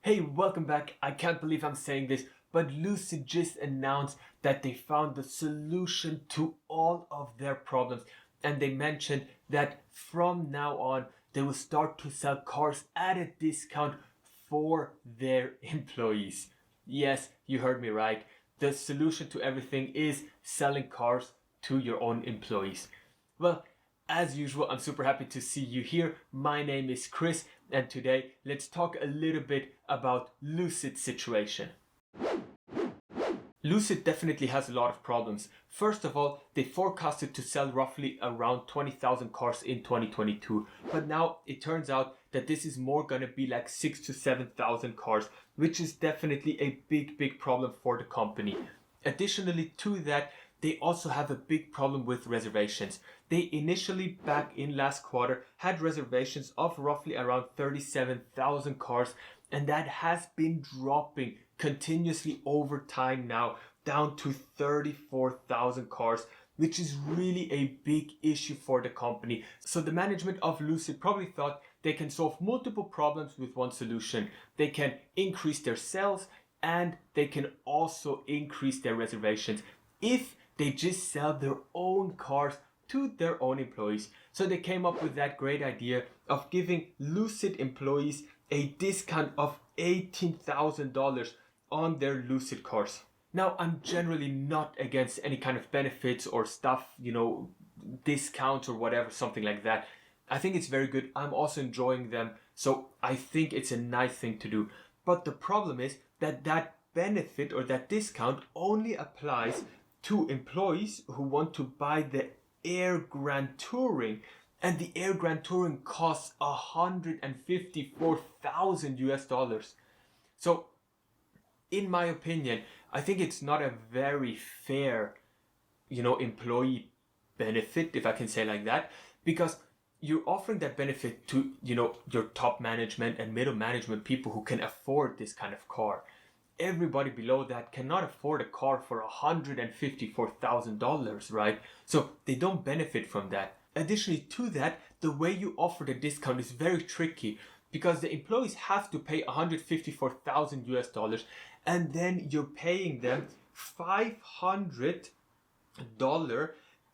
Hey, welcome back. I can't believe I'm saying this, but Lucid just announced that they found the solution to all of their problems. And they mentioned that from now on, they will start to sell cars at a discount for their employees. Yes, you heard me right. The solution to everything is selling cars to your own employees. Well, as usual, I'm super happy to see you here. My name is Chris, and today let's talk a little bit about Lucid's situation. Lucid definitely has a lot of problems. First of all, they forecasted to sell roughly around 20,000 cars in 2022, but now it turns out that this is more gonna be like 6 to 7,000 cars, which is definitely a big problem for the company. Additionally to that, they also have a big problem with reservations. They initially, back in last quarter, had reservations of roughly around 37,000 cars, and that has been dropping continuously over time now down to 34,000 cars, which is really a big issue for the company. So the management of Lucid probably thought they can solve multiple problems with one solution. They can increase their sales and they can also increase their reservations if they just sell their own cars to their own employees. So they came up with that great idea of giving Lucid employees a discount of $18,000 on their Lucid cars. Now, I'm generally not against any kind of benefits or stuff, discounts or whatever, something like that. I think it's very good. I'm also enjoying them. So I think it's a nice thing to do. But the problem is that that benefit or that discount only applies to employees who want to buy the Air Grand Touring, and the Air Grand Touring costs $154,000. So, in my opinion, I think it's not a very fair, employee benefit, if I can say like that, because you're offering that benefit to, your top management and middle management, people who can afford this kind of car. Everybody below that cannot afford a car for $154,000, right? So they don't benefit from that. Additionally to that, the way you offer the discount is very tricky because the employees have to pay $154,000 and then you're paying them $500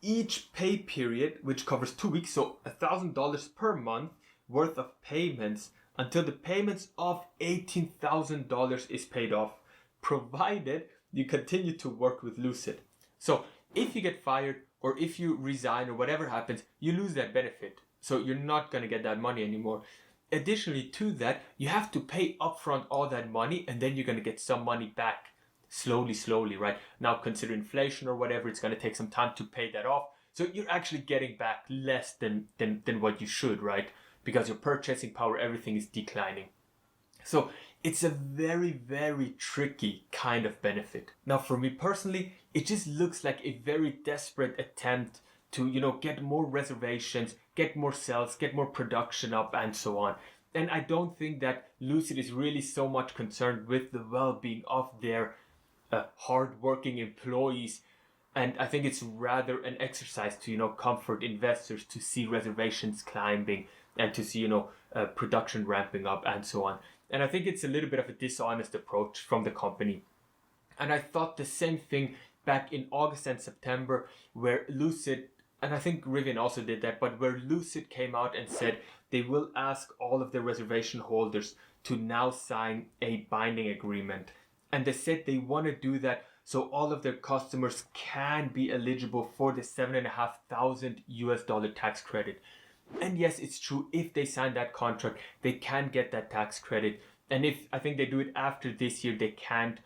each pay period, which covers 2 weeks, so $1,000 per month worth of payments until the payments of $18,000 is paid off, provided you continue to work with Lucid. So if you get fired or if you resign or whatever happens, you lose that benefit. So you're not going to get that money anymore. Additionally to that, you have to pay upfront all that money and then you're going to get some money back slowly, right? Now consider inflation or whatever, it's going to take some time to pay that off. So you're actually getting back less than what you should, right? Because your purchasing power, everything is declining. So it's a very tricky kind of benefit. Now for me personally, it just looks like a very desperate attempt to, get more reservations, get more sales, get more production up and so on. And I don't think that Lucid is really so much concerned with the well-being of their hard-working employees. And I think it's rather an exercise to, comfort investors to see reservations climbing and to see, production ramping up and so on. And I think it's a little bit of a dishonest approach from the company. And I thought the same thing back in August and September where Lucid, and I think Rivian also did that, but where Lucid came out and said they will ask all of their reservation holders to now sign a binding agreement. And they said they want to do that so all of their customers can be eligible for the $7,500 tax credit. And yes, it's true, if they sign that contract, they can get that tax credit. And if I think they do it after this year, they can't.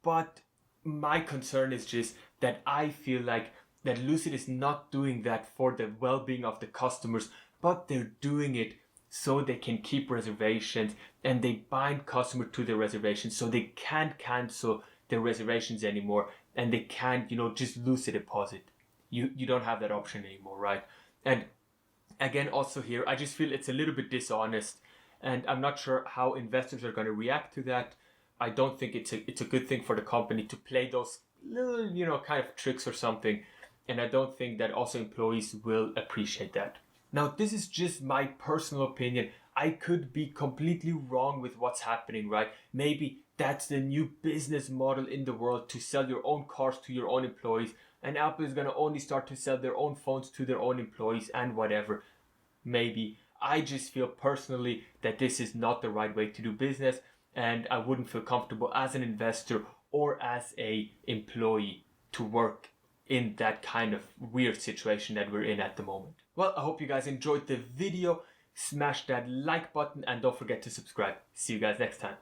But my concern is just that I feel like that Lucid is not doing that for the well-being of the customers, but they're doing it so they can keep reservations and they bind customers to their reservations so they can't cancel their reservations anymore and they can't, just lose a deposit. You don't have that option anymore, right? And again, also here, I just feel it's a little bit dishonest and I'm not sure how investors are going to react to that. I don't think it's a good thing for the company to play those little, kind of tricks or something. And I don't think that also employees will appreciate that. Now, this is just my personal opinion. I could be completely wrong with what's happening, right? Maybe that's the new business model in the world, to sell your own cars to your own employees, and Apple is going to only start to sell their own phones to their own employees and whatever. Maybe. I just feel personally that this is not the right way to do business, and I wouldn't feel comfortable as an investor or as a employee to work in that kind of weird situation that we're in at the moment. Well, I hope you guys enjoyed the video. Smash that like button and don't forget to subscribe. See you guys next time.